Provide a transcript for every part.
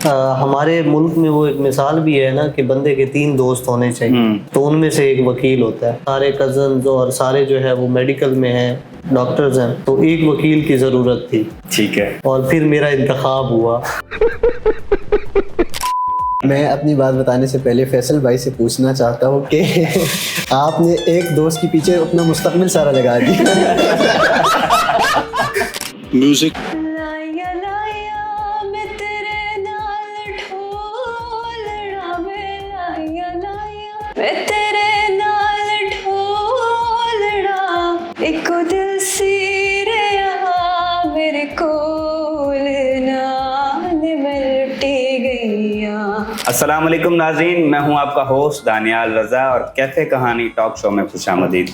हमारे मुल्क में वो एक मिसाल भी है ना कि बंदे के 3 दोस्त होने चाहिए, तो उनमें से एक वकील होता है। सारे कजन और सारे जो है वो मेडिकल में हैं, डॉक्टर्स हैं, तो एक वकील की जरूरत थी। ठीक है। और फिर मेरा इंतखाब हुआ। मैं अपनी बात बताने से पहले फैसल भाई से पूछना चाहता हूँ कि आपने एक दोस्त के पीछे अपना मुस्तकबिल सारा लगा दिया। म्यूजिक। अस्सलाम वालेकुम नाज़रीन, मैं हूं आपका होस्ट दानियाल रज़ा और कैफ़े कहानी टॉक शो में खुशामदीद।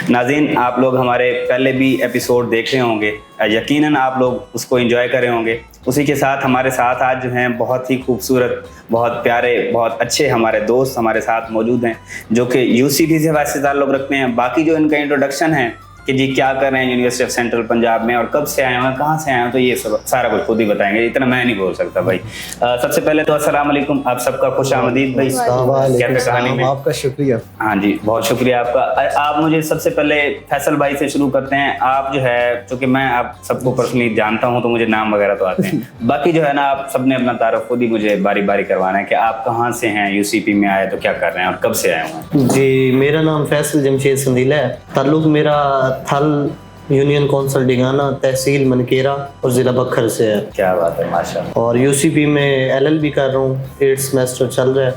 नाज़रीन, आप लोग हमारे पहले भी एपिसोड देख रहे होंगे, यकीनन आप लोग उसको एंजॉय कर रहे होंगे। उसी के साथ हमारे साथ आज जो हैं बहुत ही खूबसूरत, बहुत प्यारे, बहुत अच्छे हमारे दोस्त हमारे साथ मौजूद हैं जो कि यूसीपी से वैसे ताल्लुक़ रखते हैं। बाकी जो इनका इंट्रोडक्शन है कि जी क्या कर रहे हैं यूनिवर्सिटी ऑफ सेंट्रल पंजाब में और कब से आए हैं, कहाँ से आए हैं, तो ये सब सारा कुछ खुद ही बताएंगे, इतना मैं नहीं बोल सकता भाई। सबसे पहले तो अस्सलाम वालेकुम, आप सबका खुशामदीद भाई कैफे कहानी में। आपका शुक्रिया। हाँ जी, बहुत शुक्रिया आपका। आप मुझे सबसे पहले फैसल भाई से शुरू करते हैं। आप जो है, चूँकि मैं आप सबको पर्सनली जानता हूँ तो मुझे नाम वगैरह तो आते हैं, बाकी जो है ना आप सबने अपना तारुफ खुद ही मुझे बारी बारी करवाना है कि आप कहाँ से हैं, यूसीपी में आए तो क्या कर रहे हैं और कब से आए हुए हैं। जी, मेरा नाम फैसल जमशेद संदीला है। ताल्लुक मेरा थल यूनियन कौंसिल डिगाना, तहसील मनकेरा और ज़िला बखर से है। क्या बात है, माशाल्लाह। और यूसीपी में LLB कर रहा हूँ, 8th सेमेस्टर चल रहा है।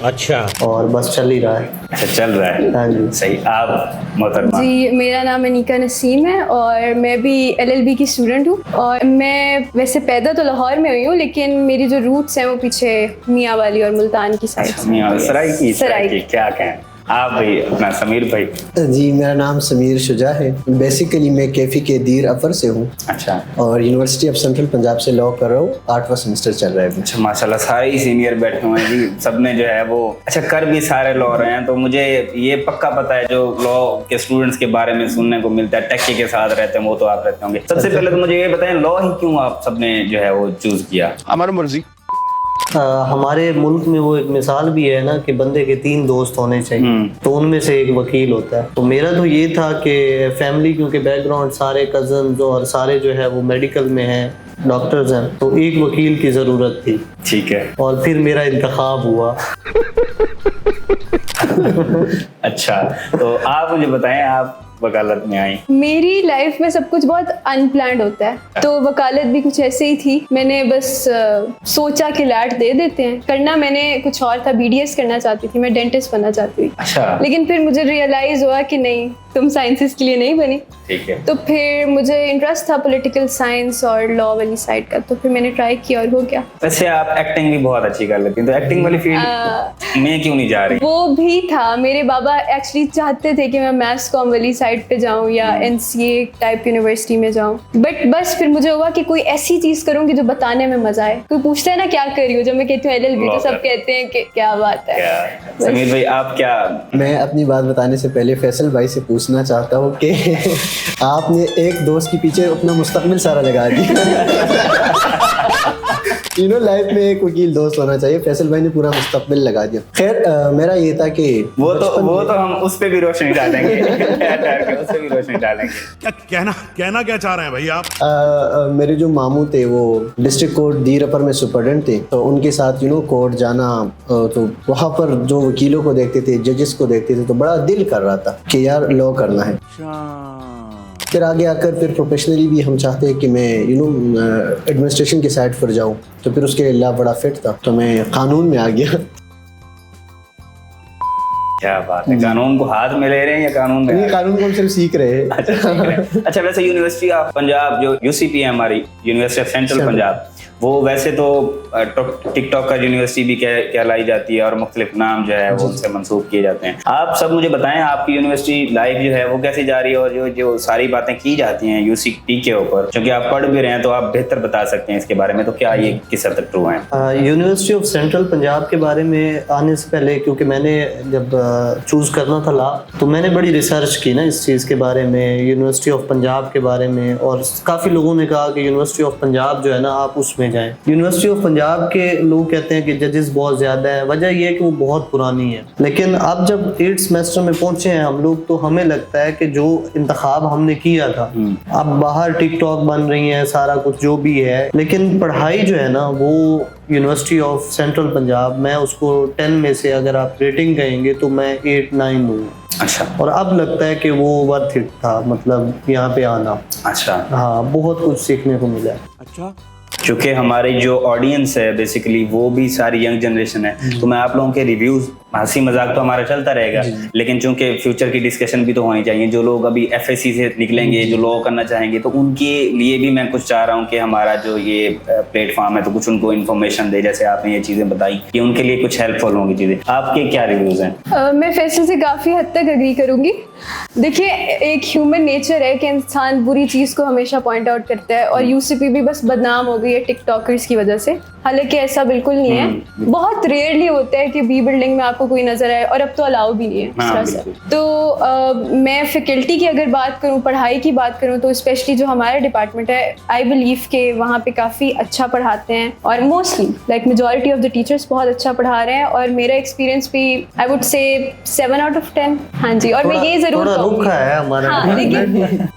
अच्छा, और बस चल ही रहा है। अच्छा, चल रहा है। हाँ जी। सही। आप मोहतरमा? जी, मेरा नाम अनीका नसीम है और मैं भी LLB की स्टूडेंट हूँ। और मैं वैसे पैदा तो लाहौर में हुई हूँ, लेकिन मेरी जो रूट्स हैं वो पीछे मियाँ वाली और मुल्तान की साइड से। मियाँ सराय की क्या कहें। आप भाई अपना समीर भाई? जी, मेरा नाम समीर शुजा है। बेसिकली मैं कैफी के दीर अफर से हूँ। अच्छा। और यूनिवर्सिटी ऑफ सेंट्रल पंजाब से लॉ कर रहा हूँ। 8वां सेमेस्टर चल रहा है। अच्छा, माशाल्लाह, सारे ही सीनियर बैठे हुए हैं जी। सबने जो है वो अच्छा कर भी सारे लॉ रहे हैं, तो मुझे ये पक्का पता है जो लॉ के स्टूडेंट्स के बारे में सुनने को मिलता है, टेक्की के साथ रहते हैं, वो तो आप रहते होंगे। सबसे पहले तो मुझे ये बताएं, लॉ ही क्यों आप सबने जो है वो चूज किया? हमारी मर्जी। हमारे मुल्क में वो एक मिसाल भी है ना कि बंदे के 3 दोस्त होने चाहिए, तो उनमें से एक वकील होता है। तो मेरा तो ये था कि फैमिली, क्योंकि बैकग्राउंड सारे कजन और सारे जो है वो मेडिकल में हैं, डॉक्टर्स हैं, तो एक वकील की जरूरत थी। ठीक है। और फिर मेरा इंतखाब हुआ। अच्छा, तो आप मुझे बताएं, आप वकालत में आई। मेरी लाइफ में सब कुछ बहुत अनप्लान्ड होता है, तो वकालत भी कुछ ऐसे ही थी। मैंने बस सोचा कि लैट दे देते हैं। करना मैंने कुछ और था, BDS करना चाहती थी, मैं डेंटिस्ट बनना चाहती थी। अच्छा। लेकिन फिर मुझे रियलाइज हुआ कि नहीं, तुम साइंसेस के लिए नहीं बनी। ठीक है। तो फिर मुझे इंटरेस्ट था पॉलिटिकल साइंस और लॉ वाली साइड का, तो फिर मैंने ट्राई किया और हो गया। वैसे आप एक्टिंग भी बहुत अच्छी कर लेती हैं, तो एक्टिंग वाली फील्ड में क्यों नहीं जा रही? वो भी था, मेरे बाबा एक्चुअली चाहते थे कि मैं मैथ्स कॉम वाली साइड पे जाऊं या NCA टाइप यूनिवर्सिटी में जाऊं, बट बस फिर मुझे हुआ कि कोई ऐसी चीज करूंगी जो बताने में मजा आए। कोई पूछता है ना क्या कर रही हो, जब मैं कहती हूँ LLB, तो सब कहते हैं कि क्या बात है। समीर भाई, आप क्या? मैं अपनी बात बताने से पहले फैसल भाई से पूछना चाहता हूँ कि आपने एक दोस्त के पीछे अपना मुस्तकबिल सारा लगा दिया। लाइफ में एक वकील दोस्त होना चाहिए। फैसल भाई ने पूरा मुस्तकबिल लगा दिया। खैर, मेरा ये था कि वो तो हम उस पे भी रोशनी डालेंगे। उस पे भी रोशनी डालेंगे। कहना क्या चाह रहे हैं भाई आप? मेरे जो मामू थे वो डिस्ट्रिक्ट कोर्ट दीर अपर में सुपरडेंट थे, तो उनके साथ कोर्ट जाना, तो वहाँ पर जो वकीलों को देखते थे, जजेस को देखते थे, तो बड़ा दिल कर रहा था कि यार लॉ करना है। फिर आगे आकर फिर प्रोफेशनली भी हम चाहते हैं कि मैं एडमिनिस्ट्रेशन की साइड पर जाऊं, तो फिर उसके लिए लॉ बड़ा फिट था, तो मैं कानून में आ गया। क्या बात है, कानून को हाथ में ले रहे हैं या कानून में? कानून को हम सिर्फ सीख रहे हैं। अच्छा, वैसे यूनिवर्सिटी ऑफ पंजाब जो यूसीपी है हमारी, यूनिवर्सिटी ऑफ सेंट्रल पंजाब, वो वैसे तो टिकटॉक का यूनिवर्सिटी भी कहलाई जाती है और मुख्तलिफ नाम जो है वो उनसे मंसूब किए जाते हैं। आप सब मुझे बताएं, आपकी यूनिवर्सिटी लाइफ जो है वो कैसी जा रही है और जो सारी बातें की जाती हैं यूसीपी के ऊपर, क्योंकि आप पढ़ भी रहे हैं तो आप बेहतर बता सकते हैं इसके बारे में, तो क्या ये किस हद तक ट्रू है? यूनिवर्सिटी ऑफ सेंट्रल पंजाब के बारे में आने से पहले, क्योंकि मैंने जब चूज करना था लॉ, तो मैंने बड़ी रिसर्च की ना इस चीज़ के बारे में, यूनिवर्सिटी ऑफ पंजाब के बारे में, और काफ़ी लोगों ने कहा कि यूनिवर्सिटी ऑफ पंजाब जो है ना, आप उसमें जाएं। यूनिवर्सिटी ऑफ पंजाब के लोग कहते हैं कि जजेस बहुत ज़्यादा है, वजह यह है कि वो बहुत पुरानी है। लेकिन अब जब 8th सेमेस्टर में पहुंचे हैं हम लोग, तो हमें लगता है कि जो इंतखाब हमने किया था, अब बाहर टिकटॉक बन रही है, सारा कुछ जो भी है, लेकिन पढ़ाई जो है ना वो यूनिवर्सिटी ऑफ सेंट्रल पंजाब, मैं उसको 10 में से अगर आप रेटिंग कहेंगे तो मैं 8-9 दूंगा। अच्छा। और अब लगता है कि वो वर्थ इट था, मतलब यहाँ पे आना। अच्छा। हाँ, बहुत कुछ सीखने को मिला। अच्छा। क्योंकि हमारी जो ऑडियंस है बेसिकली वो भी सारी यंग जनरेशन है, तो मैं आप लोगों के रिव्यूज, हंसी मजाक तो हमारा चलता रहेगा, लेकिन चूंकि फ्यूचर की डिस्कशन भी तो होनी चाहिए। जो लोग अभी एफएससी से निकलेंगे, जो लॉ करना चाहेंगे, तो उनके लिए भी मैं कुछ चाह रहा हूँ कि हमारा जो ये प्लेटफॉर्म है तो कुछ उनको इन्फॉर्मेशन दे, जैसे आपने ये चीजें बताई, ये उनके लिए कुछ हेल्पफुल होंगी चीजें। आपके क्या रिव्यूज हैं? मैं फैसल से काफ़ी हद तक एग्री करूंगी। देखिए, एक ह्यूमन नेचर है कि इंसान बुरी चीज़ को हमेशा पॉइंट आउट करता है, और यूसीपी भी बस बदनाम हो गई है टिकटॉकर्स की वजह से। हालांकि ऐसा बिल्कुल नहीं है, बहुत रेयरली होता है कि बी बिल्डिंग में आपको कोई नजर आए, और अब तो अलाउ भी नहीं है इस तरह से। तो मैं फैकल्टी की अगर बात करूं, पढ़ाई की बात करूं, तो स्पेशली जो हमारा डिपार्टमेंट है, आई बिलीव के वहाँ पे काफ़ी अच्छा पढ़ाते हैं, और mostly like majority of the teachers बहुत अच्छा पढ़ा रहे हैं। और मेरा एक्सपीरियंस भी I would say 7 out of 10। हाँ जी। और मैं ये जरूर थोड़ा रुखा है हमारा। हाँ, लेकिन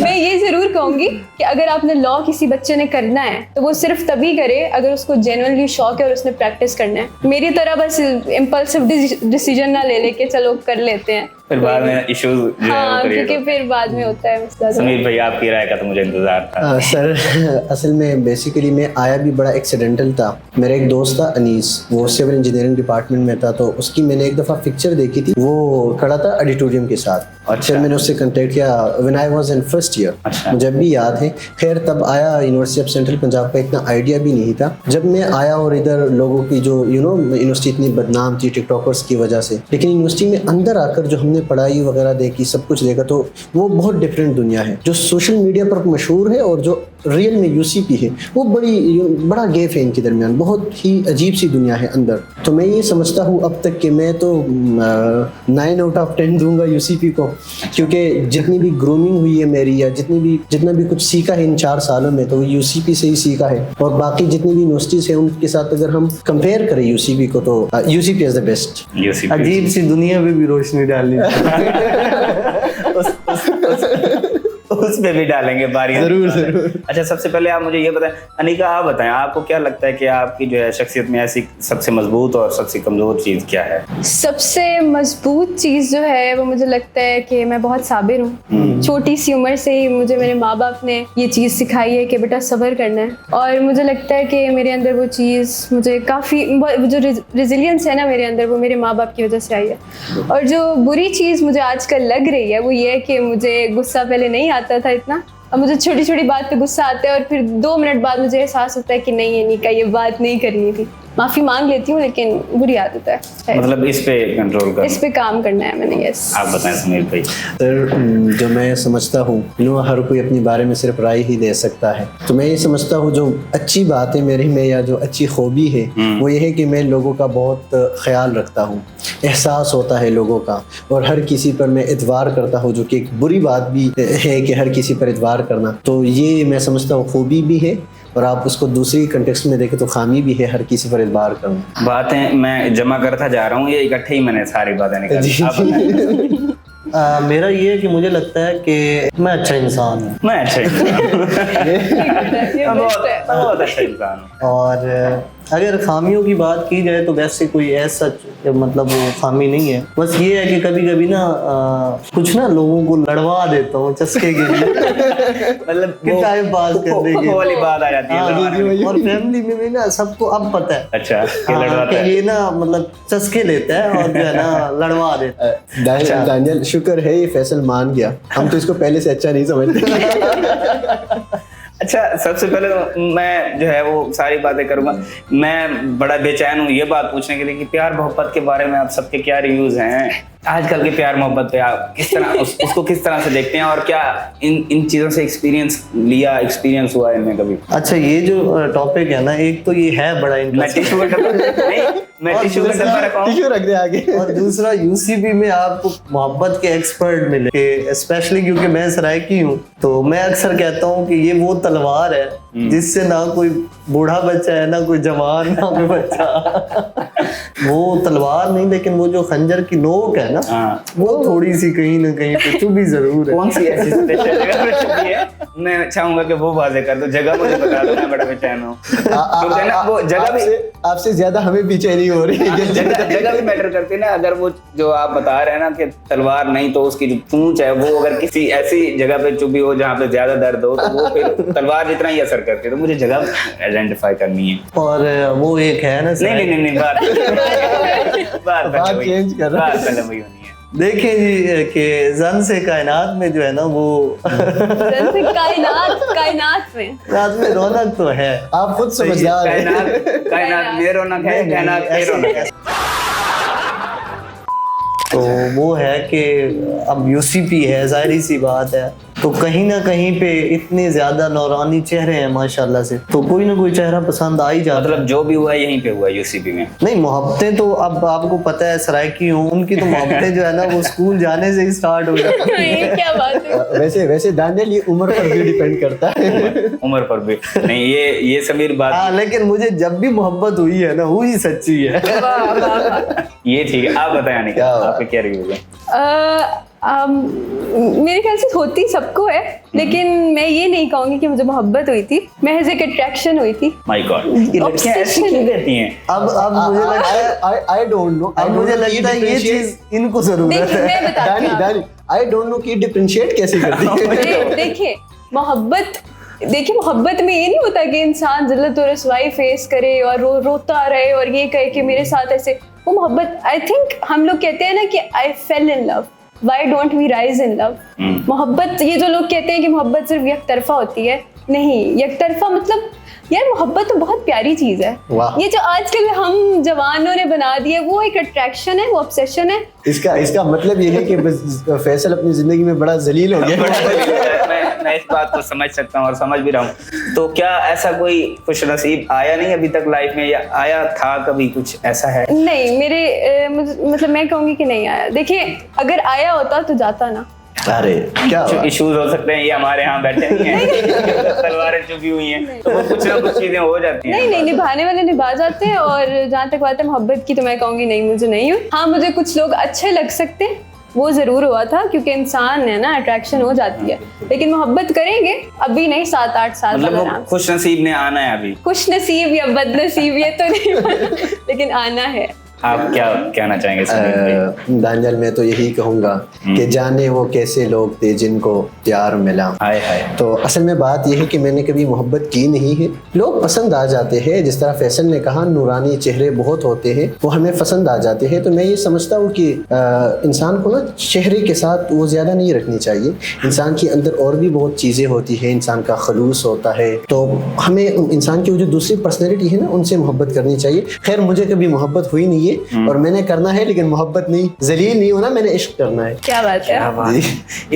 मैं ये जरूर कहूंगी कि अगर आपने लॉ किसी बच्चे ने करना है तो वो सिर्फ तभी करे अगर उसको जेन्युइनली शौक है और उसने प्रैक्टिस करना है। मेरी तरह बस इम्पल्सिव डिसीजन ना ले लेके चलो कर लेते हैं, फिर बाद में इश्यूज जो है हाँ, वो क्योंकि फिर बाद में होता है मसला। समीर भाई, आपकी राय का तो मुझे इंतजार था। सर असल में बेसिकली मैं आया भी बड़ा एक्सीडेंटल था। मेरा एक दोस्त था अनीस, वो सिविल इंजीनियरिंग डिपार्टमेंट में था, तो उसकी मैंने एक दफ़ा पिक्चर देखी थी, वो खड़ा था ऑडिटोरियम के साथ। अच्छा। फिर मैंने उससे कांटेक्ट किया when I was in first year. अच्छा। मुझे भी याद है। खैर तब आया यूनिवर्सिटी ऑफ सेंट्रल पंजाब का इतना आइडिया भी नहीं था। जब मैं आया और इधर लोगों की जो यूनिवर्सिटी इतनी बदनाम थी टिकटॉकर्स की वजह से, लेकिन यूनिवर्सिटी में अंदर आकर जो हमने पढ़ाई वगैरह देखी, सब कुछ देखा, तो वो बहुत डिफरेंट दुनिया है। जो सोशल मीडिया पर मशहूर है और जो रियल में यूसीपी है, वो बड़ा गैप है इनके दरमियान। बहुत ही अजीब सी दुनिया है अंदर। तो मैं ये समझता हूँ अब तक कि मैं तो 9 out of 10 दूंगा यूसीपी को, क्योंकि जितनी भी ग्रूमिंग हुई है मेरी, या जितना भी कुछ सीखा है इन 4 सालों में, तो वो यूसीपी से ही सीखा है। और बाकी जितनी भी यूनिवर्सिटीज है उनके साथ अगर हम कंपेयर करें यूसीपी को, तो यूसीपी इज द बेस्ट। अजीब सी दुनिया में भी रोशनी डालनी उस पे भी डालेंगे बारी। जरूर। अच्छा, सबसे पहले आप मुझे ये बताएं, अनिका आप बताएं, आपको क्या लगता है कि आपकी जो है शख्सियत में ऐसी सबसे मजबूत और सबसे कमजोर चीज क्या है? सबसे मजबूत चीज़ जो है वो मुझे लगता है कि मैं बहुत साबिर हूँ। छोटी सी उम्र से ही मुझे मेरे माँ बाप ने ये चीज़ सिखाई है कि बेटा सब्र करना है, और मुझे लगता है कि मेरे अंदर वो चीज़ मुझे काफ़ी, जो रेजिलियंस है ना मेरे अंदर, वो मेरे माँ बाप की वजह से आई है। और जो बुरी चीज़ मुझे आजकल लग रही है वो ये है कि मुझे गुस्सा पहले नहीं आता था इतना, अब मुझे छोटी छोटी बात पे गुस्सा आता है, और फिर 2 मिनट बाद मुझे एहसास होता है कि नहीं, ये निका ये बात नहीं करनी थी। माफ़ी मांग लेती हूँ, लेकिन बुरी आदत है। मतलब इस पे कंट्रोल करना, इस पे काम करना है मैंने। यस, आप बताएं समीर भाई। सर जो मैं समझता हूँ, हर कोई अपने बारे में सिर्फ राय ही दे सकता है। तो मैं ये समझता हूँ जो अच्छी बात है मेरे में, या जो अच्छी खूबी है, वो ये है कि मैं लोगों का बहुत ख्याल रखता हूँ, एहसास होता है लोगों का, और हर किसी पर मैं एतबार करता हूँ, जो कि एक बुरी बात भी है कि हर किसी पर एतबार करना। तो ये मैं समझता हूँ खूबी भी है, और आप उसको दूसरी कंटेक्स्ट में देखें तो खामी भी है, हर किसी पर एतबार करना। बातें मैं जमा करता जा रहा हूँ, ये इकट्ठे ही मैंने सारी बातें निकाली। आप बताएं। मेरा ये है कि मुझे लगता है कि मैं अच्छा इंसान हूँ। मैं अच्छा इंसान हूँ। ये बेस्ट है। बहुत अच्छा इंसान हूँ। और अगर खामियों की बात की जाए तो वैसे कोई ऐसा मतलब वो खामी नहीं है। बस ये है कि कभी कभी ना कुछ ना लोगों को लड़वा देता हूँ चस्के के लिए। मतलब कि टाइम पास करने के वो वाली बात आ जाती है। और फैमिली में भी ना सबको अब पता है। अच्छा, कि हाँ, लड़वाता कि है। ये ना मतलब चस्के लेता है और जो है ना लड़वा देता है। दानियल शुक्र है ये फैसल मान गया, हम तो इसको पहले से अच्छा नहीं समझते। अच्छा, सबसे पहले तो मैं जो है वो सारी बातें करूंगा। मैं बड़ा बेचैन हूँ ये बात पूछने के लिए कि प्यार मोहब्बत के बारे में आप सबके क्या रिव्यूज हैं? आजकल के प्यार मोहब्बत पे आप किस तरह उसको किस तरह से देखते हैं, और क्या इन चीज़ों से एक्सपीरियंस हुआ है इनमें कभी? अच्छा, ये जो टॉपिक है ना, एक तो ये है बड़ा इंटरेस्टिंग। मैं टिश्यू का डब्बा रखा हूं। टिश्यू रख दे आगे। और दूसरा, यूसीपी में आपको मोहब्बत के एक्सपर्ट मिले, स्पेशली क्योंकि मैं सराइकी हूँ, तो मैं अक्सर कहता हूँ कि ये वो तलवार है जिससे ना कोई बूढ़ा बच्चा है, ना कोई जवान, ना कोई बच्चा। वो तलवार नहीं, लेकिन वो जो खंजर की नोक है ना, हाँ। वो थोड़ी सी कहीं ना कहीं पे चुभी जरूर है। कौन सी ऐसी स्पेशल जगह पे चुकी है? मैं चाहूंगा कि वो वाजे कर दो, जगह मुझे बता दो, मैं बड़ा बेचैन हूँ। क्योंकि ना वो जगह भी आपसे ज्यादा हमें बेचैनी हो रही है। जगह भी मैटर करती है ना। अगर वो जो आप बता रहे हैं ना कि तलवार नहीं, तो उसकी जो पूंछ है वो अगर किसी ऐसी जगह पे चुभी हो जहाँ पे ज्यादा दर्द हो, तो वो फिर तलवार जितना ही असर करती है। तो मुझे जगह आइडेंटिफाई करनी है। और वो एक है ना, नहीं बात चेंज कर रहा है। बात पहले वही होनी है। देखें जी कि जन से कायनात में जो है ना, वो जैसे कायनात में रौनक तो है। आप खुद समझदार हैं। कायनात में रौनक है, कायनात में रौनक है। तो वो है कि अब यूसीपी है, जाहिर सी बात है, तो कहीं ना कहीं पे इतने ज्यादा नौरानी चेहरे हैं माशाल्लाह से, तो कोई ना कोई चेहरा पसंद आ ही जाता है। मतलब जो भी हुआ यहीं पे हुआ, यूसीपी में। नहीं, मोहब्बतें तो अब आपको पता है, सराइकी हूँ, उनकी तो मोहब्बतें जो है ना वो स्कूल जाने से ही स्टार्ट हो जाती है। ये क्या बात है? वैसे दानियल, ये उम्र पर भी डिपेंड करता है। उम्र पर भी नहीं, ये समीर बात। हाँ, लेकिन मुझे जब भी मोहब्बत हुई है ना, हुई सच्ची है। ये ठीक है, आप बताया नहीं क्या आपके क्या रिव्यू है? मेरे ख्याल से होती सबको है, लेकिन मैं ये नहीं कहूंगी कि मुझे मोहब्बत हुई थी, महज एक अट्रैक्शन हुई थी। माय गॉड, ये लड़कियां ऐसी क्यों कहती हैं? अब मुझे लगता है, आई डोंट नो, अब मुझे लगता है ये चीज इनको जरूरत देखिए, है। मैं बताती हूँ दानी, आई डोंट नो कि डिफरेंशिएट कैसे करती है। देखिए मोहब्बत में ये नहीं होता कि इंसान जिल्लत और रसवाई फेस करे और रोता रहे और ये कहे कि मेरे साथ ऐसे। वो मोहब्बत, आई थिंक हम लोग कहते हैं ना कि I fell in love, why don't we rise in love. मोहब्बत, ये जो लोग कहते हैं कि मोहब्बत सिर्फ यकतरफा होती है, नहीं, यकतरफा मतलब यार मोहब्बत तो बहुत प्यारी चीज है। ये जो आजकल हम जवानों ने बना दिया, वो एक अट्रैक्शन है, वो ऑब्सेशन है। इसका मतलब ये है कि फैसल अपनी जिंदगी में बड़ा जलील हो गया। मैं इस बात को समझ सकता हूँ और समझ भी रहा हूँ। तो क्या ऐसा कोई खुश नसीब आया नहीं अभी तक लाइफ में, या आया था कभी, कुछ ऐसा है? नहीं, मेरे मतलब मैं कहूंगी कि नहीं आया। देखिए, अगर आया होता तो जाता ना। अरे क्या इश्यूज हो सकते हैं, ये हमारे यहाँ बैठे नहीं हैं, तलवारें चुभी हुई हैं, तो वो कुछ ना कुछ चीजें हो जाती हैं। नहीं, निभाने वाले निभा जाते हैं। और जहाँ तक बात है मोहब्बत की, तो मैं कहूंगी नहीं, मुझे नहीं हुई। हाँ, मुझे कुछ लोग अच्छे लग सकते हैं, वो जरूर हुआ था, क्योंकि इंसान है ना, अट्रैक्शन हो जाती है। लेकिन मोहब्बत करेंगे अभी नहीं, 7-8 साल मतलब बाद। वो खुश नसीब ने आना है अभी। खुश नसीब या बदनसीब ये तो नहीं, लेकिन आना है। आप क्या कहना चाहेंगे समीर भाई? दानियल, मैं तो यही कहूंगा कि जाने वो कैसे लोग थे जिनको प्यार मिला। हाय हाय। तो असल में बात यह है कि मैंने कभी मोहब्बत की नहीं है, लोग पसंद आ जाते हैं। जिस तरह फैसल ने कहा, नूरानी चेहरे बहुत होते हैं, वो हमें पसंद आ जाते हैं। तो मैं ये समझता हूँ कि इंसान को ना चेहरे के साथ वो ज़्यादा नहीं रखनी चाहिए। इंसान के अंदर और भी बहुत चीज़ें होती हैं, इंसान का खलूस होता है। तो हमें इंसान की वो जो दूसरी पर्सनैलिटी है ना, उनसे मोहब्बत करनी चाहिए। खैर, मुझे कभी मोहब्बत हुई नहीं और मैंने करना है, लेकिन मोहब्बत नहीं, जलील नहीं होना, मैंने इश्क करना है। क्या बात है?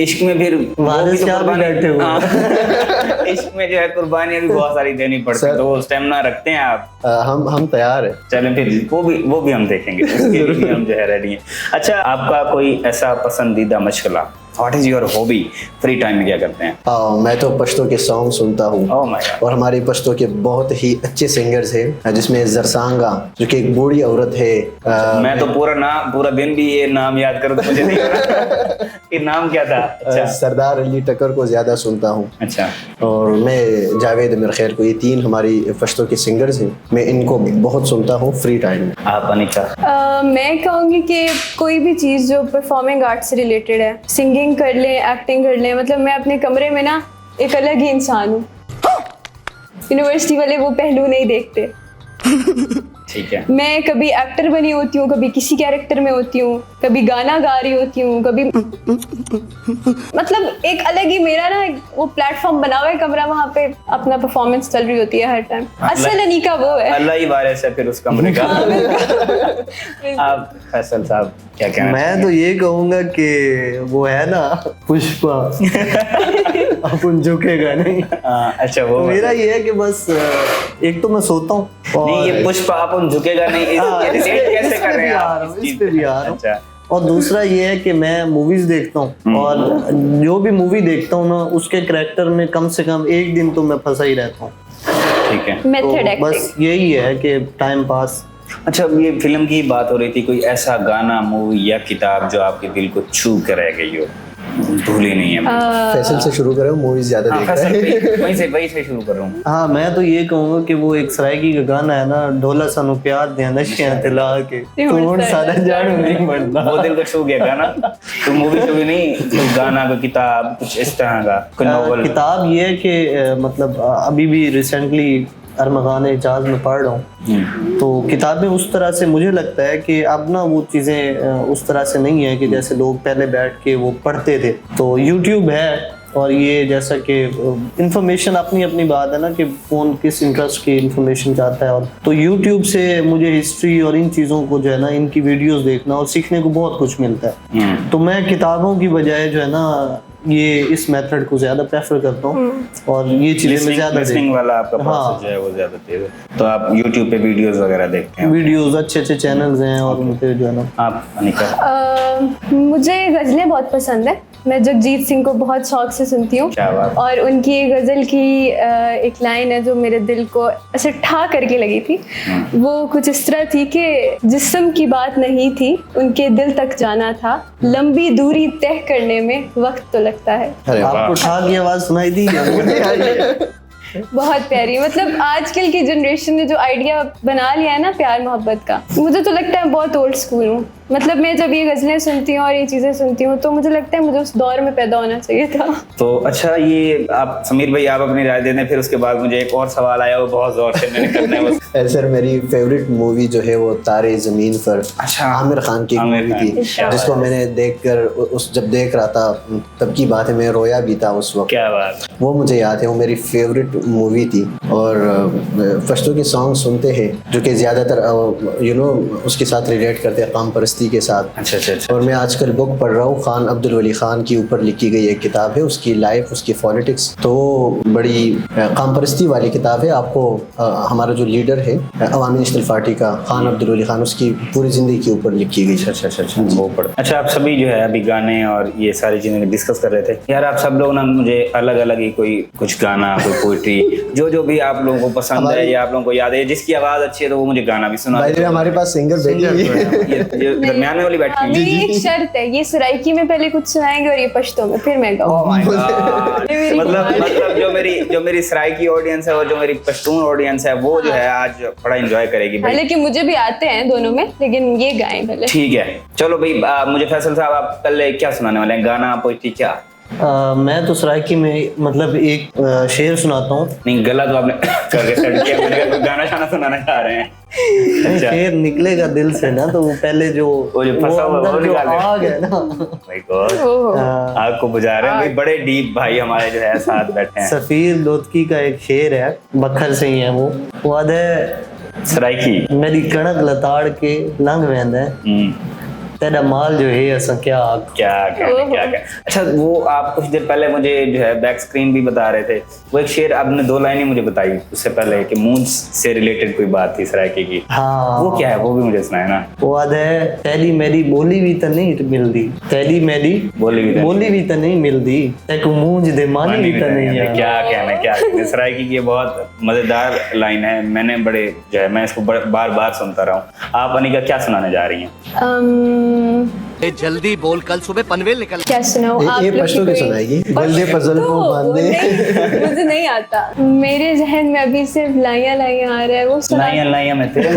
इश्क में फिर बैठे हुए। इश्क में जो है कुर्बानियां भी बहुत सारी देनी पड़ती है, तो वो स्टेमिना रखते हैं आप? हम तैयार है। चलें फिर, वो भी हम देखेंगे, उसके लिए हम जो है रेडी हैं। अच्छा, आपका कोई ऐसा पसंदीदा मशगला, what is your hobby? Free time में क्या करते हैं? मैं तो पश्तो के सॉन्ग सुनता हूँ। Oh my God. और हमारे पश्तो के बहुत ही अच्छे सिंगर्स हैं, जिसमें जरसांगा, जो कि एक बूढ़ी औरत है। मैं तो पूरा दिन भी ये नाम याद करूँ तो मुझे नहीं पता कि नाम क्या था। अच्छा। सरदार अली टक्कर को ज्यादा सुनता हूँ। अच्छा। और मैं जावेद अमीर खैर को, ये 3 हमारी पश्तो के सिंगर्स हैं, मैं इनको बहुत सुनता हूँ फ्री टाइम में। आप अनिका? मैं कहूँगी कि कोई भी चीज़ जो परफॉर्मिंग आर्ट से रिलेटेड है, सिंगिंग कर ले, एक्टिंग कर ले, मतलब मैं अपने कमरे में ना एक अलग ही इंसान हूँ। यूनिवर्सिटी वाले वो पहलू नहीं देखते। ठीक है। मैं कभी एक्टर बनी होती हूँ, कभी किसी कैरेक्टर में होती हूँ, कभी गाना गा रही होती हूँ, कभी मतलब एक अलग ही मेरा ना वो प्लेटफॉर्म बना हुआ है कमरा, वहाँ पे अपना परफॉर्मेंस चल रही होती है हर टाइम। असल अनीका वो है। अल्लाह ही वारिस है फिर उस कमरे का। आप फैसल साहब क्या कहना? मैं तो ये कहूंगा कि वो है ना पुष्पा, अपन झुकेगा नहीं। अच्छा, वो मेरा ये है कि बस एक तो मैं सोता हूँ। नहीं, ये पुष्पा अपन झुकेगा नहीं, कैसे कर रहे हैं आप? इस पे भी आ रहा हूँ। अच्छा। और दूसरा ये है कि मैं मूवीज देखता हूँ, और जो भी मूवी देखता हूँ ना, उसके कैरेक्टर में कम से कम एक दिन तो मैं फंसा ही रहता हूँ। ठीक है। मेथड तो बस एक्टिंग। यही है कि टाइम पास। अच्छा, ये फिल्म की बात हो रही थी, कोई ऐसा गाना, मूवी या किताब जो आपके दिल को छू कर रह गई हो, भूली नहीं है? फैसल से शुरू करें, मूवीज ज्यादा हाँ, देखता फैसल है। वहीं से शुरू कर रहा हूँ। हाँ, मैं तो ये कहूँगा कि वो एक सरायकी का गाना है ना, ढोला सानू प्यार दे नशियां ते ला के तो हुण सारा जाड़ू नहीं बनना। वो दिल को छू गया गाना। तो मूवी शूवी नहीं, कोई गाना, कोई किताब, कुछ इस तरह का, कोई नॉवल? किताब ये है कि मतलब अभी भी रिसेंटली अरमगान एजाज में पढ़ रहा हूँ। तो किताबें उस तरह से मुझे लगता है कि अब ना वो चीज़ें उस तरह से नहीं है कि जैसे लोग पहले बैठ के वो पढ़ते थे। तो यूट्यूब है, और ये जैसा कि इंफॉर्मेशन अपनी अपनी बात है ना कि कौन किस इंटरेस्ट की इंफॉर्मेशन चाहता है। और तो यूट्यूब से मुझे हिस्ट्री और इन चीज़ों को जो है ना, इनकी वीडियोस देखना और सीखने को बहुत कुछ मिलता है। तो मैं किताबों की बजाय जो है ना ये इस मेथड को ज्यादा प्रेफर करता हूँ, और ये चीजें मैं ज्यादा लिसनिंग वाला आपका प्रोसेस जो है वो ज्यादा तेज है। तो आप YouTube पे वीडियोस वगैरह देखते हैं? वीडियोस अच्छे अच्छे चैनल्स हैं और उनके जो है ना। आप अनिका? मुझे गज़लें बहुत पसंद है। मैं जगजीत सिंह को बहुत शौक से सुनती हूँ। क्या बात। और उनकी एक गज़ल की एक लाइन है जो मेरे दिल को ऐसे ठा करके लगी थी। वो कुछ इस तरह थी कि जिस्म की बात नहीं थी, उनके दिल तक जाना था, लंबी दूरी तय करने में वक्त तो लगता है। अरे वाह। आपको ठाक की आवाज सुनाई दी क्या? बहुत प्यारी। मतलब आजकल की जनरेशन ने जो आइडिया बना लिया है ना प्यार मोहब्बत का, मुझे तो लगता है बहुत ओल्ड स्कूल हूँ। मतलब मैं जब ये गज़लें सुनती हूँ और ये चीज़ें सुनती हूँ तो मुझे लगता है मुझे उस दौर में पैदा होना चाहिए था। तो अच्छा, ये आप समीर भाई आप अपनी राय दे दें, फिर उसके बाद मुझे एक और सवाल आया, वो बहुत जोर से मैंने करना है वो। सर, मेरी फेवरेट मूवी जो है वो तारे जमीन पर। अच्छा। आमिर खान की आमिर मूवी थी, खान। जिसको मैंने देखकर उस जब देख रहा था तब की बात है, मैं रोया भी था उस वक्त। क्या बात। वो मुझे याद है, वो मेरी फेवरेट मूवी थी। और फरिश्तों के सॉन्ग सुनते हैं जो कि ज़्यादातर उसके साथ रिलेट करते हैं, काम परस्ती के साथ। अच्छा अच्छा अच्छा। और मैं आजकल बुक पढ़ रहा हूँ, खान अब्दुल वली खान के ऊपर लिखी गई एक किताब है, उसकी लाइफ, उसकी पॉलिटिक्स। तो बड़ी काम परस्ती वाली किताब है। आपको हमारा जो लीडर है अवामी नेशनल पार्टी का, खान अब्दुल वली खान, उसकी पूरी ज़िंदगी के ऊपर लिखी गई। अच्छा अच्छा अच्छा, वो पढ़। अच्छा, आप सभी जो है अभी गाने और ये सारी चीज़ें डिस्कस कर रहे थे यार। आप सब लोग ना मुझे अलग अलग ही कोई कुछ गाना, कोई पोइट्री, जो भी आप लोगों को पसंद है या आप लोगों को याद है, जिसकी आवाज़ अच्छी है तो वो मुझे गाना भी सुना दे। हमारे पास सिंगर बैठी है। ये दरमियान में वाली बैठी हुई है। मेरी एक शर्त है, ये सराइकी में पहले कुछ सुनाएंगे और ये पश्तो में, फिर मैं गाऊँ। Oh my God। मेरी मतलब जो मेरी सराइकी ऑडियंस है और जो मेरी पश्तून ऑडियंस है वो जो है आज बड़ा एंजॉय करेगी भाई। हालांकि मुझे भी आते हैं दोनों में, लेकिन ये गाएं पहले। ठीक है, चलो भाई। मुझे फैसल साहब आप पहले क्या सुनाने वाले हैं, गाना, पोइट्री, क्या? मैं तो सरायकी में मतलब एक शेर सुनाता हूँ। नहीं, गला तो आपने करके सेट किया, मैंने कहा गाना शाना सुनाना चाह रहे हैं। अच्छा। शेर निकलेगा दिल से ना, तो वो पहले जो फंसा हुआ अंदर वो जो निकाल दे। आग है ना, My God। आग को बुझा रहे हैं भाई, बड़े डीप भाई हमारे जो है साथ बैठे हैं। सफीर लोतकी का एक शेर है, बखर से ही है वो आद है, सराइकी। मेरी कणक लताड़ के लंघ वेंदा है, तेरा माल जो है असा क्या क्या क्या। अच्छा, वो आप कुछ देर पहले मुझे जो है बैक स्क्रीन भी बता रहे थे, वो एक शेर आपने 2 लाइनें मुझे बताई उससे पहले कि मूंछ से रिलेटेड कोई बात थी सराइकी की। हाँ, वो क्या है, वो भी मुझे सुनाए ना। वो आद है, तेरी मेरी बोली भी तो नहीं मिलदी, तेरी मेरी बोली भी तो नहीं मिलदी, तेको मूंछ दे मानी भी तो नहीं है। क्या कहना, क्या कहना। सराइकी की ये बहुत मजेदार लाइन है, मैंने बड़े जो है मैं इसको बार बार सुनता रहा हूँ। आप अनिका क्या सुनाने जा रही हैं? जल्दी बोल, कल सुबह पनवेल निकल। क्या सुनाऊं? आप ये लोग पश्तो की कोई- सुनाएगी, बल्ले पजल को बांधे। मुझे नहीं आता, मेरे जहन में अभी सिर्फ लाइयां आ रहा है, वो सुना। लाइया में तेरे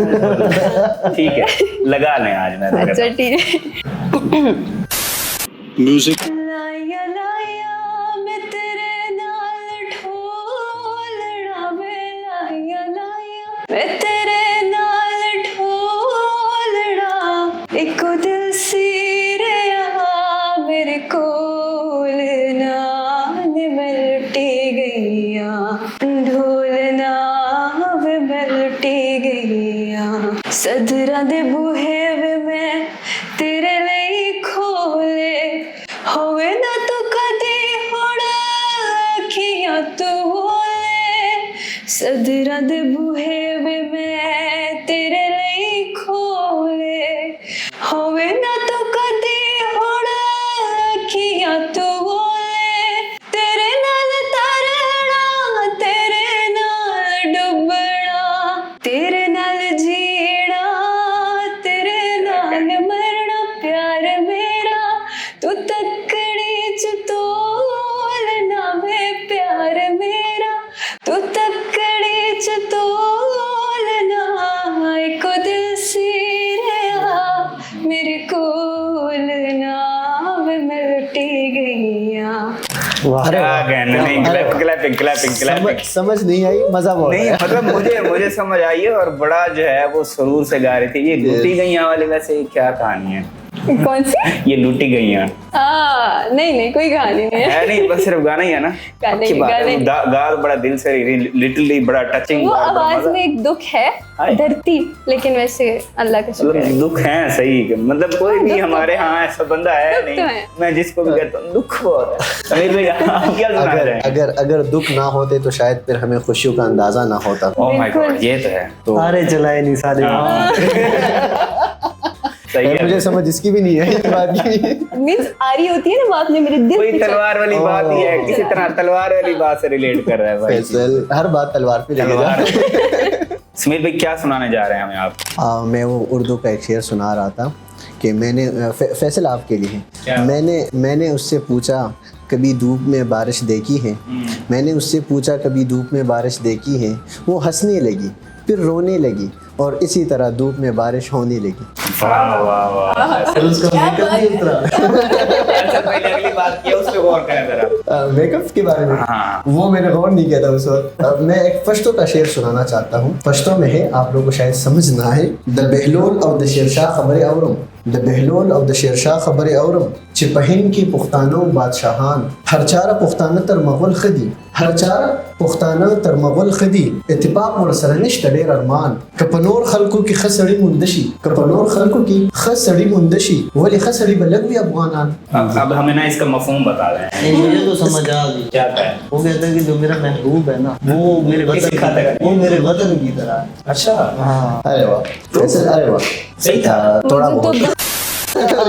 ठीक है, लगा लें आज मैं। अच्छा ठीक है। म्यूजिक। लाइया मैं तेरे नाल ढोलड़ा वे, लाइया मैं तेरे नाल ढोलड़ा, इको दिल सी रहा मेरे कोल नाल मिलटी गईया, ढोलना वे मिलटी गईया, सदरा दे बूहे वे मैं तेरे लिए खोले, होवे ना तो कदे होड़ा अखियां तू बोले, सदरा दे बूहे वे मैं तेरे लिए खोले, होवे ना तो कदे होड़ा अखियां तू बोले, तेरे नाल तरना तेरे नाल डुब क्या कहना, नहीं क्लैपिंग समझ नहीं आई, मजा बहुत नहीं, आया। मतलब मुझे समझ आई है और बड़ा जो है वो सुरूर से गा रही थी। ये लूटी गईयां वाले वैसे क्या कहानी है? कौन सी? ये लूटी गईयां नहीं कोई कहानी नहीं है। है नहीं, बस सिर्फ गाना ही है ना। गाने अच्छी बात है, गाने गा तो बड़ा दिल से, लिटरली बड़ा टचिंग। वो आवाज में एक दुख है, धरती, लेकिन वैसे अल्लाह का शुक्र है। दुख है सही, मतलब कोई भी दुख तो हमारे यहाँ ऐसा बंदा है दुख नहीं। तो है। मैं जिसको भी कहता हूँ दुख बहुत है। समीर भाई आप क्या सुना रहे हैं? अगर दुख ना होते तो शायद फिर हमें खुशियों का अंदाजा ना होता। ओह माय बिल्कुल। गॉड, ये तो है। तो सारे चलाए नहीं सारे। सही है। मुझे समझ इसकी भी नहीं है ये बात की। मींस आ रही होती है ना, वो आपने मेरे दिल कोई पे तलवार वाली बात ही है, किसी तरह तलवार वाली बात से रिलेट कर रहा है भाई। फैसल हर बात तलवार पे लेके तलवार। जा। समीर भाई क्या सुनाने जा रहे हैं हमें आप? मैं वो उर्दू का एक शेर सुना रहा था कि मैंने फैसल आपके लिए क्या? मैंने उससे पूछा कभी धूप में बारिश देखी है। मैंने उससे पूछा कभी धूप में बारिश देखी है। वो हंसने लगी फिर रोने लगी और इसी तरह धूप में बारिश होने लगी। वाह वाह वाह। फिर उसका मेकअप नहीं उतरा। अच्छा पहले अगली बात किया, उस पे गौर करें जरा। मेकअप के बारे में हाँ। वो मैंने गौर नहीं किया था उस वक्त। मैं एक पश्तो का शेर सुनाना चाहता हूँ। पश्तो में है, आप लोगों को शायद समझ ना है। द बहलोल और द शेरशाह खबर औरम, द बहलोल और द शेरशाह खबर औरम, चिपहिन की पुख्तानो बादशाहान, हर चारा पुख्ताना तर मगल खदी, हर चारा पुख्ताना तर मगल खदी, इत्तिफाक और सरनिश तडेर अरमान, कपनोर खलकों की खसड़ी मुंदशी, कपनोर खलकों की खसड़ी मुंदशी, वली खसड़ी बलग भी अफगानान। अब हमें ना इसका मफहूम बता रहे हैं। नहीं, मुझे तो समझ आ गई। क्या है? वो कहता है कि जो मेरा महबूब है ना, वो मेरे किसी खाते का वतन, वो मेरे वतन की तरह है। अच्छा हाँ। अरे वाह, अरे वाह, सही था। थोड़ा मुझे बहुत तो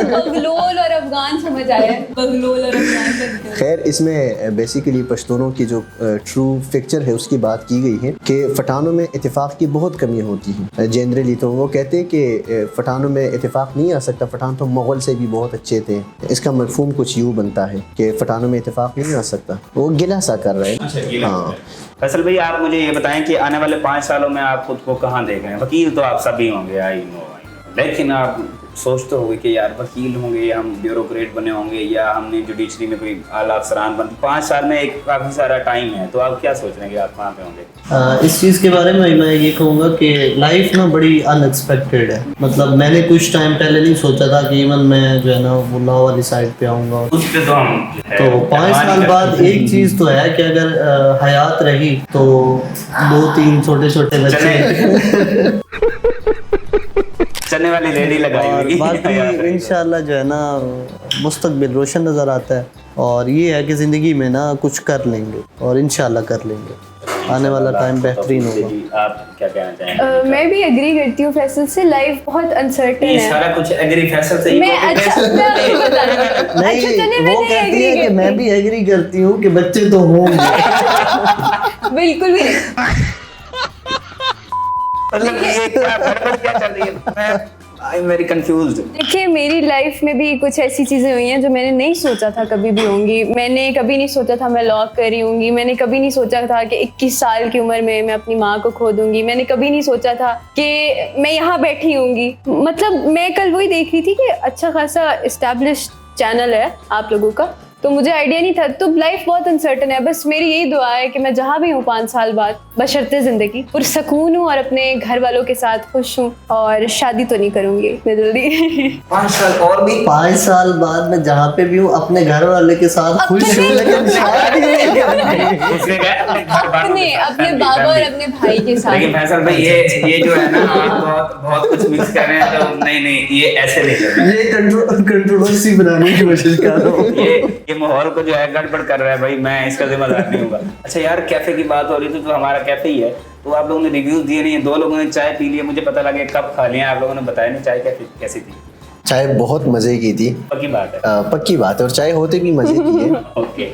बगलोल और अफगान समझ आया है। बगलोल और अफगान का खैर, इसमें बेसिकली पश्तूनों की जो ट्रू पिक्चर है उसकी बात की गई है कि फटानों में इत्तेफाक की बहुत कमी होती है जनरली। तो वो कहते हैं कि फटानों में इत्तेफाक नहीं आ सकता, फटान तो मुग़ल से भी बहुत अच्छे थे। इसका मफ़हूम कुछ यूँ बनता है कि फटानों में इत्तेफाक नहीं आ सकता। वो गिला सा कर रहे हैं। हाँ, फैसल भाई आप मुझे ये बताएं कि आने वाले 5 सालों में आप खुद को कहाँ देख रहे हैं? वकील तो आप सभी होंगे, आई नो, लेकिन आप सोचते होंगे कि यार वकील होंगे या हम ब्यूरोक्रेट बने होंगे या हमने जुडिशरी में कोई आला अफसरान बन। 5 साल में एक काफ़ी सारा टाइम है, तो आप क्या सोच रहे हैं कि आप कहाँ पे होंगे? इस चीज़ के बारे में मैं ये कहूँगा कि लाइफ ना बड़ी अनएक्सपेक्टेड है। मतलब मैंने कुछ टाइम पहले नहीं सोचा था कि इवन मैं जो है ना वो लॉ वाली साइड पे आऊँगा। उस पे तो हम तो 5 साल बाद एक चीज़ तो है कि अगर हयात रही तो 2-3 छोटे छोटे बच्चे चलने वाली रेडी लगाई और हुई बाकी इंशाल्लाह जो है ना मुस्तकबिल रोशन नज़र आता है। और ये है कि ज़िंदगी में ना कुछ कर लेंगे और इंशाल्लाह कर लेंगे। आने वाला टाइम बेहतरीन होगा। आप क्या कहना चाहेंगे? मैं भी एग्री करती हूँ फैसल से। लाइफ बहुत अनसर्टेन ये है। सारा कुछ एग्री फैसल से ही मैं अच्छा मैं आपको बता रही हूँ। नहीं, अच्छा चलिए मैं वो नहीं कहती है एग्री कि मैं भी एग्री करती हूँ कि बच्चे तो होंगे। बिल्कुल भी नहीं। मतलब ये क्या चल रही है? I am very confused. देखिए मेरी लाइफ में भी कुछ ऐसी चीज़ें हुई हैं जो मैंने नहीं सोचा था कभी भी होंगी। मैंने कभी नहीं सोचा था मैं लॉ कर रही होंगी। मैंने कभी नहीं सोचा था कि 21 साल की उम्र में मैं अपनी माँ को खो दूंगी। मैंने कभी नहीं सोचा था कि मैं यहाँ बैठी होंगी। मतलब मैं कल वही देख रही थी कि अच्छा खासा इस्टेब्लिश्ड चैनल है आप लोगों का, तो मुझे आइडिया नहीं था। तो लाइफ बहुत अनसर्टन है। बस मेरी यही दुआ है कि मैं जहाँ भी हूँ 5 साल बाद बशर्ते ज़िंदगी पुरसकून हूँ और अपने घर वालों के साथ खुश हूँ। और शादी तो नहीं करूँगी इतनी जल्दी। 5 साल और भी 5 साल बाद मैं जहाँ पे भी हूँ अपने घर वाले के साथ खुश हूँ, लेकिन शादी नहीं करनी। उसके क्या अपने बाबा और अपने भाई के साथ। लेकिन फैसल भाई ये जो है ना बहुत बहुत कुछ मिक्स कर रहे हैं। तो नहीं ये ऐसे नहीं करना। ये कंट्रोवर्सी बनाने की कोशिश कर रहा हूँ। ये माहौल को जो है गड़बड़ कर रहा है भाई, मैं इसका जिम्मेदार नहीं होगा। अच्छा यार, कैफे की बात हो रही थी तो हमारा कैफे ही है। तो आप लोगों ने रिव्यूज दिए नहीं है, 2 लोगों ने चाय पी लिया, मुझे पता लगे कब खा लिया, आप लोगों ने बताया नहीं चाय कैसी थी। चाय बहुत मजे की थी। पक्की बात है। पक्की बात है, और चाय होते भी मजे की है। ओके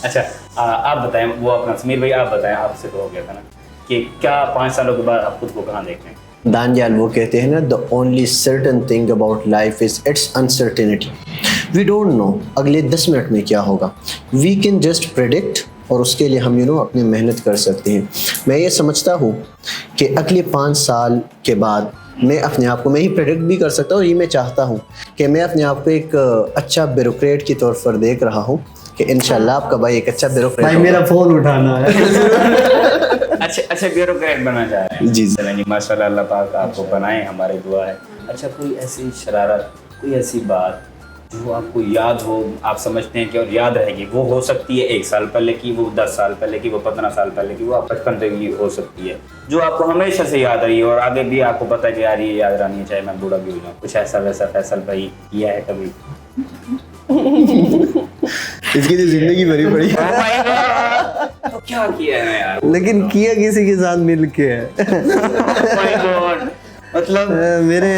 अच्छा, आप बताएं, वो अपना समीर भाई आप बताएं, आपसे तो हो गया था ना कि क्या 5 सालों के बाद आप खुद को कहाँ देख रहे हैं? दानियाल वो कहते हैं ना, the only certain thing about life is its uncertainty. We don't know अगले 10 मिनट में क्या होगा। वी कैन जस्ट प्रेडिक्ट, और उसके लिए हम अपनी मेहनत कर सकते हैं। मैं ये समझता हूँ कि अगले 5 साल के बाद मैं अपने आप को, मैं ही प्रेडिक्ट भी कर सकता हूँ, और ये मैं चाहता हूँ कि मैं अपने आप को एक अच्छा ब्यूरोक्रेट के तौर पर देख रहा हूँ कि इंशाल्लाह आपका भाई एक अच्छा ब्यूरोक्रेट भाई मेरा फोन उठाना है। अच्छा ब्यूरोक्रेट बनना चाह रहे हैं जी। चलें जी, माशाल्लाह, अल्लाह पाक आपको बनाए, हमारी दुआ है। अच्छा, कोई ऐसी शरारत, कोई ऐसी बात जो आपको याद हो, आप समझते हैं कि और याद रहेगी, वो हो सकती है 1 साल पहले की, वो 10 साल पहले की, वो 15 साल पहले की, वो आप बचपन से की हो सकती है, जो आपको हमेशा से याद रही है और आगे भी आपको पता है कि यार ये याद रहनी है, चाहे मैं बूढ़ा भी हो जाऊँ। कुछ ऐसा वैसा फैसल भाई किया है कभी? इसकी तो जिंदगी भरी पड़ी है। तो क्या किया है यार? लेकिन किया किसी के साथ मिल के है। Oh my God! मतलब मेरे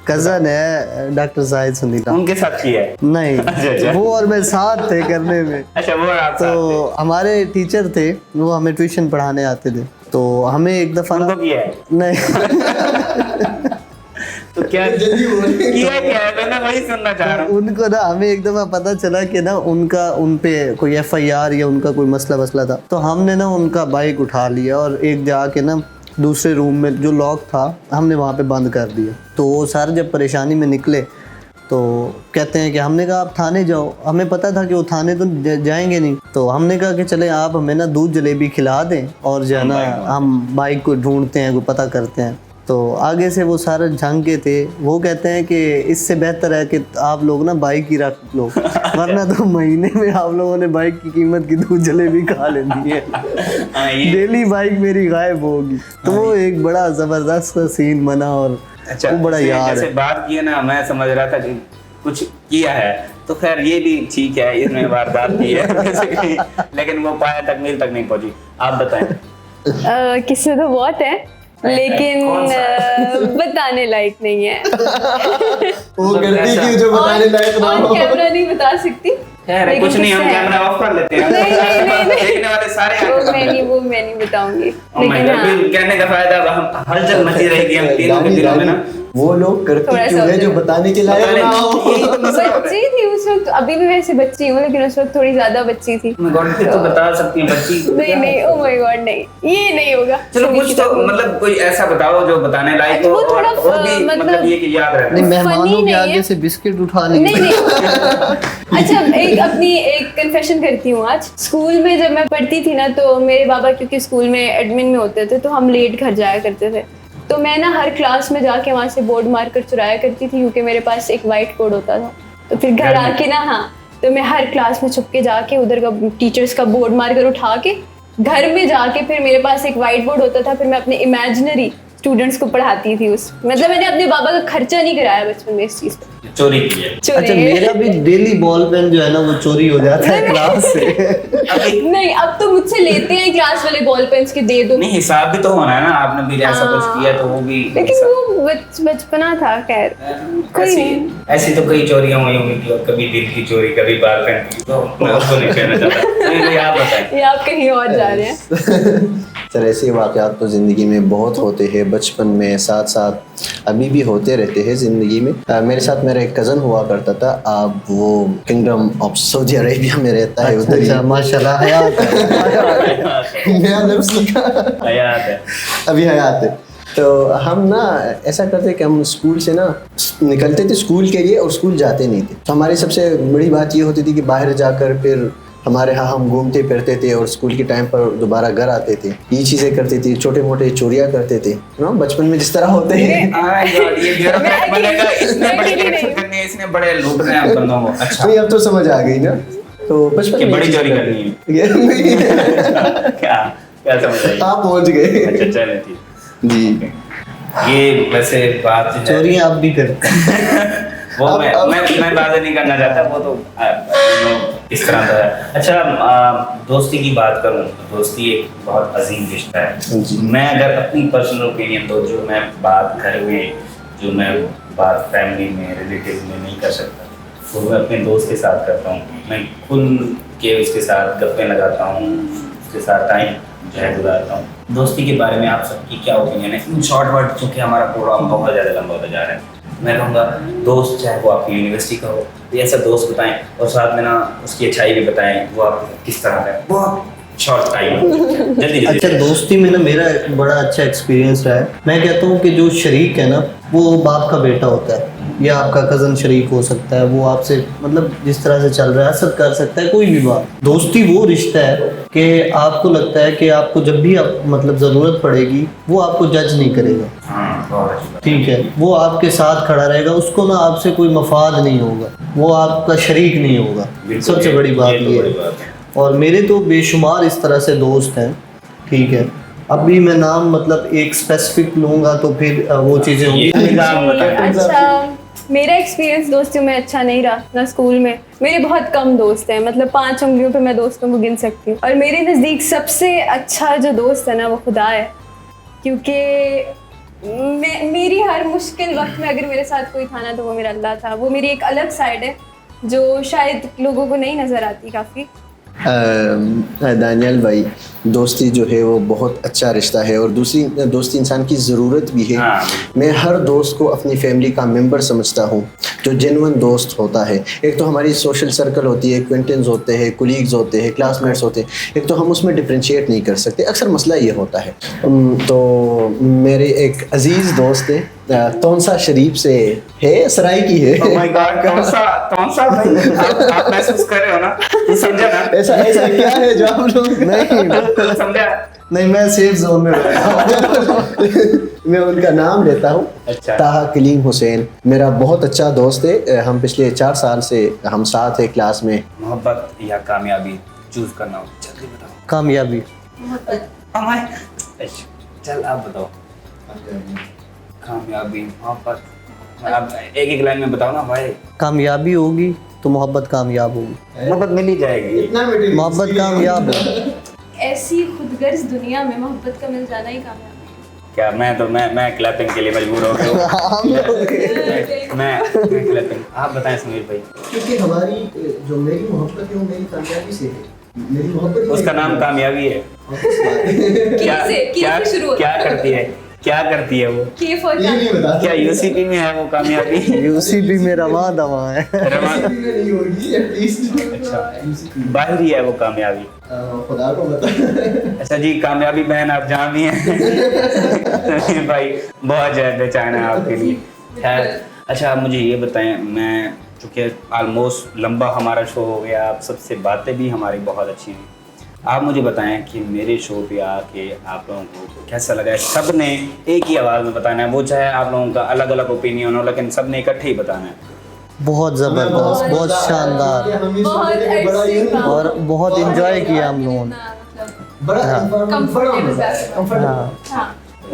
कजन है डॉक्टर साहिद सुनीता, उनके साथ किया है? नहीं वो और मैं साथ थे करने में। अच्छा, वो आप तो साथ हमारे टीचर थे, वो हमें ट्यूशन पढ़ाने आते थे, तो हमें एक दफा थे? उनको किया है? नहीं तो क्या किया है? मैं वही सुनना चाह रहा हूँ। उनको ना हमें एक दफा पता चला कि ना उन पे कोई FIR या उनका कोई मसला था, तो हमने ना उनका बाइक उठा लिया और एक जाके ना दूसरे रूम में जो लॉक था हमने वहाँ पे बंद कर दिया। तो वो सारे जब परेशानी में निकले तो कहते हैं कि हमने कहा आप थाने जाओ, हमें पता था कि वो थाने तो जाएंगे नहीं, तो हमने कहा कि चले आप हमें ना दूध जलेबी खिला दें और जो है ना हम बाइक को ढूंढते हैं, को पता करते हैं। तो आगे से वो सारे झंके थे, वो कहते हैं कि इससे बेहतर है कि आप लोग ना बाइक ही रख लो, वरना तो महीने में आप लोगों ने बाइक की कीमत की दूध जलेबी खा लेनी है। डेली बाइक मेरी गायब होगी। तो वो एक बड़ा जबरदस्त सीन बना और अच्छा, वो बड़ा याद जैसे है। बात की है ना, मैं समझ रहा था कि कुछ किया है, तो खैर ये भी ठीक है, इसमें वारदात की है basically, लेकिन वो पाया तकमील तक नहीं पहुंची। आप बताएं। किस्से तो बहुत है लेकिन बताने लायक नहीं है। वो गलती की जो बताने लायक ना ऑन हो। कैमरा नहीं बता सकती। खैर लेकिन कुछ नहीं, हम किस्सा है। कैमरा ऑफ कर लेते हैं। नहीं। देखने वाले सारे वो मैं नहीं बताऊंगी। Oh my लेकिन God, हाँ, भी कहने का फायदा, हम हलचल मची रहेगी हम तीनों के दिलों में ना। वो लोग करते थोड़ा क्यों है सा जो बताने के लायक ना हो। बच्ची थी उस वक्त, अभी भी वैसे बच्ची हूँ लेकिन उस वक्त थोड़ी ज्यादा बच्ची थी। मैं गॉड फिर तो बता सकती हूँ बच्ची। नहीं ओ माय गॉड नहीं, ये नहीं होगा। चलो कुछ तो मतलब कोई ऐसा बताओ जो बताने लायक हो, वो थोड़ा और वो भी मतलब ये कि याद रहे। नहीं, मेहमानों funny के नहीं आगे है। से बिस्किट उठा लिए। नहीं अच्छा, एक कन्फेशन करती हूँ। आज स्कूल में जब मैं पढ़ती थी ना, तो मेरे बाबा क्योंकि स्कूल में एडमिन में होते थे, तो हम लेट घर जाया करते थे। तो मैं ना हर क्लास में जाके वहाँ से बोर्ड मार कर चुराया करती थी, क्योंकि मेरे पास एक वाइट बोर्ड होता था। तो फिर घर आके ना, हाँ, तो मैं हर क्लास में छुप के जाके उधर का टीचर्स का बोर्ड मार कर उठा के घर में जाके, फिर मेरे पास एक वाइट बोर्ड होता था, फिर मैं अपने इमेजिनरी स्टूडेंट्स को पढ़ाती थी उस, मतलब मैंने अपने बाबा का खर्चा नहीं कराया बचपन में इस चीज पे। चोरी की है। अच्छा, मेरा भी डेली बॉल पेन जो है ना वो चोरी हो जाता है क्लास से। नहीं, अब तो मुझसे लेते हैं क्लास वाले बॉल पेन्स के, दे दो। नहीं, हिसाब भी तो होना है ना, आपने भी ऐसा कुछ किया तो वो भी लेकिन वो बचपना था। खैर कोई ऐसी नहीं। ऐसी तो कई चोरियां हुई होंगी कि कभी दिल की चोरी, कभी बाल पेन की, तो मैं उसको नहीं कहना चाहता। नहीं, आप बताएं। ये आप कहीं और जा रहे हैं। सर ऐसे वाक़यात तो ज़िंदगी में बहुत होते हैं, बचपन में, साथ साथ अभी भी होते रहते हैं ज़िंदगी में। मेरे साथ मेरा एक कज़न हुआ करता था, अब वो किंगडम ऑफ सऊदी अरेबिया में रहता है। उधर अच्छा, माशाल्लाह, हयात है। नया लफ्ज़ लिखा, हयात है। अभी हयात है। तो हम ना ऐसा करते कि हम स्कूल से ना निकलते थे स्कूल के लिए और स्कूल जाते नहीं थे। तो हमारी सबसे बड़ी बात ये होती थी कि बाहर जाकर फिर हमारे यहाँ हम घूमते फिरते थे और स्कूल के टाइम पर दोबारा घर आते थे। ये चीज़ें करते थे, छोटे मोटे चोरियाँ करते थे ना, बचपन में जिस तरह होते हैं। ये ब्यूरोक्रेट बनेगा, इसने बड़े एक्शन करने हैं, इसने बड़े लूट रहे हैं बंदों को। अच्छा, नहीं, अब तो समझ आ गई ना। तो बचपन कि में बड़ी ये चोरी चीज़ें करनी करते है। क्या क्या समझ आई? आप पहुँच गए। अच्छा, चलें ठीक। जी, ये वैसे बात जो है, चोरी आप भी करते हैं। वो मैं बात नहीं करना चाहता, वो तो इस तरह का है। अच्छा, दोस्ती की बात करूं तो दोस्ती एक बहुत अजीम रिश्ता है। मैं अगर अपनी पर्सनल ओपिनियन दो, जो मैं बात घर में, जो मैं बात फैमिली में, रिलेटिव में नहीं कर सकता, वो मैं अपने दोस्त के साथ करता हूँ। मैं खुल के उसके साथ गप्पे लगाता हूँ, उसके साथ टाइम जो है गुजारता हूँ। दोस्ती के बारे में आप सबकी क्या ओपिनियन है? इन शॉर्ट वर्ड, चूँकि हमारा प्रोग्राम बहुत ज़्यादा लंबा होता जा रहा है, मैं कहूँगा दोस्त चाहे वो आपकी यूनिवर्सिटी का हो, तो ऐसा दोस्त बताएं और साथ में ना उसकी अच्छाई भी बताएं, वो आप किस तरह का है। बहुत शॉर्ट टाइम, जल्दी। अच्छा, दोस्ती में ना मेरा एक बड़ा अच्छा एक्सपीरियंस रहा है। मैं कहता हूँ कि जो शरीक है ना वो बाप का बेटा होता है। या आपका कज़न शरीक हो सकता है, वो आपसे मतलब जिस तरह से चल रहा है असर कर सकता है कोई भी बात। दोस्ती वो रिश्ता है कि आपको लगता है कि आपको जब भी आप मतलब ज़रूरत पड़ेगी वो आपको जज नहीं करेगा, ठीक है, वो आपके साथ खड़ा रहेगा, उसको ना आपसे कोई मफाद नहीं होगा, वो आपका शरीक नहीं होगा। सबसे बड़ी बात ये है। और मेरे तो बेशुमार इस तरह से दोस्त हैं, ठीक है। अभी मैं नाम मतलब एक स्पेसिफिक लूँगा तो फिर वो चीज़ें होंगी। अच्छा, मेरा एक्सपीरियंस दोस्तियों में अच्छा नहीं रहा ना। स्कूल में मेरे बहुत कम दोस्त हैं, मतलब 5 उंगलियों पे मैं दोस्तों को गिन सकती हूँ। और मेरे नज़दीक सबसे अच्छा जो दोस्त है ना वो खुदा है, क्योंकि मेरी हर मुश्किल वक्त में अगर मेरे साथ कोई था ना तो वो मेरा अल्लाह था। वो मेरी एक अलग साइड है जो शायद लोगों को नहीं नज़र आती काफ़ी। दानियाल भाई, दोस्ती जो है वो बहुत अच्छा रिश्ता है और दूसरी दोस्ती इंसान की ज़रूरत भी है। मैं हर दोस्त को अपनी फैमिली का मेंबर समझता हूँ, जो जेन्युइन दोस्त होता है। एक तो हमारी सोशल सर्कल होती है, एक्वेंटेंस होते हैं, कुलीग्स होते हैं, क्लासमेट्स होते हैं, एक तो हम उसमें डिफ्रेंशिएट नहीं कर सकते। अक्सर मसला ये होता है। तो मेरे एक अजीज़ दोस्त है, तौंसा शरीफ से है, सराय की है। Oh my God, तौंसा भाई, आप महसूस कर रहे हो ना? तू समझा ना? ऐसा क्या है जो आप लोग तू समझा? नहीं, मैं सेफ जोन में मैं उनका नाम लेता हूँ। अच्छा। ताहा कलीम हुसैन मेरा बहुत अच्छा दोस्त है। हम पिछले 4 साल से हम साथ हैं क्लास में। मोहब्बत या कामयाबी चूज करना हो, जल्दी बताओ। कामयाबी। चल आप बताओ। कामयाबी, मोहब्बत, अब एक लाइन में बताओ ना भाई। कामयाबी होगी तो मोहब्बत कामयाब होगी, मोहब्बत मिल ही जाएगी। मोहब्बत कामयाब है। ऐसी खुदगर्ज दुनिया में मोहब्बत का मिल जाना ही कामयाब है। क्या मैं क्लैपिंग के लिए मजबूर हो गया हूँ। मैं क्लैपिंग। आप बताएं समीर भाई। क्योंकि हमारी जो मेरी मोहब्बत है वो मेरी कामयाबी से है। मेरी मोहब्बत उसका नाम कामयाबी है। क्या करती है वो? केफ और ये नहीं बता। क्या यूसीपी में है वो कामयाबी? यूसीबी में रवा दवा है। नहीं होगी एटलीस्ट। अच्छा, बाहरी है वो कामयाबी। खुदा को बता। अच्छा जी, कामयाबी बहन आप जहाँ भी हैं भाई बहुत ज़्यादा बेचैन है आपके लिए। खैर, अच्छा आप मुझे ये बताएं, मैं चूँकि ऑलमोस्ट लंबा हमारा शो हो गया, आप सबसे बातें भी हमारी बहुत अच्छी हैं, आप मुझे बताएं कि मेरे शो पे आके आप लोगों को कैसा लगा है? सब ने एक ही आवाज़ में बताना है, वो चाहे आप लोगों का अलग अलग ओपिनियन हो, लेकिन सब ने इकट्ठे ही बताना है। बहुत ज़बरदस्त, बहुत शानदार और बहुत इंजॉय किया हम लोगों ने।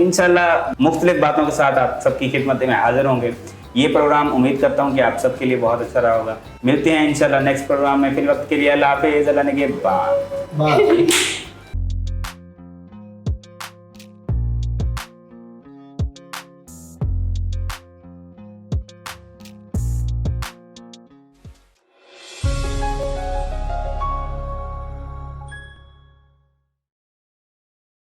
इंशाल्लाह मुख्तलिफ बातों के साथ आप सबकी खिदमत में हाजिर होंगे। ये प्रोग्राम उम्मीद करता हूँ कि आप सबके लिए बहुत अच्छा रहा होगा। मिलते हैं इंशाल्लाह नेक्स्ट प्रोग्राम में। फिर वक्त के लिए अल्लाह हाफिज़, अल्लाह ने के बाद।